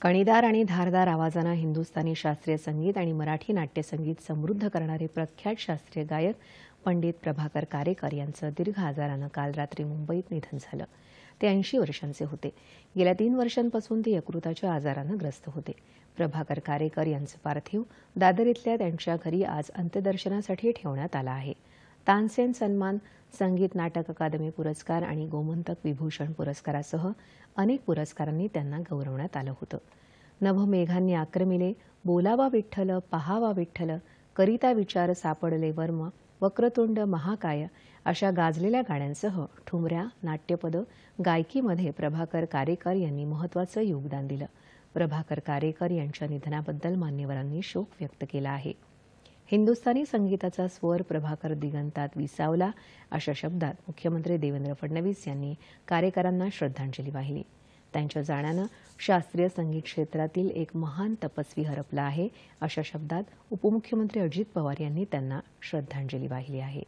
कणीदार आणि धारदार आवाजाने हिंदुस्थानी शास्त्रीय संगीत आणि मराठी नाट्यसंगीत समृद्ध करणारे प्रख्यात शास्त्रीय गायक पंडित प्रभाकर कारेकर यांचं दीर्घ आजारानं काल रात्री मुंबईत निधन झालं। ते 80 वर्षांचे होते। गेल्या 3 वर्षांपासून ते यकृताच्या आजारानं ग्रस्त होते। प्रभाकर कारेकर यांचं पार्थिव दादर इथल्या त्यांच्या घरी आज अंत्यदर्शनासाठी ठेवण्यात आलं आहे। तानसेन सन्मान, संगीत नाटक अकादमी पुरस्कार आणि गोमंतक विभूषण पुरस्कारासह अनेक पुरस्कारांनी त्यांना गौरवण्यात आलं होतं। नभमेघांनी आक्रमिले, बोलावा विठ्ठल, पहावा विठ्ठल, करिता विचार सापडले वर्म, वक्रतुंड महाकाय अशा गाजलेल्या गाण्यांसह ठुमऱ्या, नाट्यपद, गायकीमध्ये प्रभाकर कारेकर यांनी महत्त्वाचं योगदान दिलं। प्रभाकर कारेकर यांच्या निधनाबद्दल मान्यवरांनी शोक व्यक्त केला आहे। हिंदुस्थानी संगीताचा स्वर प्रभाकर दिगंतात विसावला अशा शब्दात मुख्यमंत्री देवेंद्र फडणवीस यांनी कारेकरांना श्रद्धांजली वाहिली। त्यांच्या जाण्यानं शास्त्रीय संगीत क्षेत्रातील एक महान तपस्वी हरपला आहे अशा शब्दात उपमुख्यमंत्री अजित पवार यांनी त्यांना श्रद्धांजली वाहिली आहे।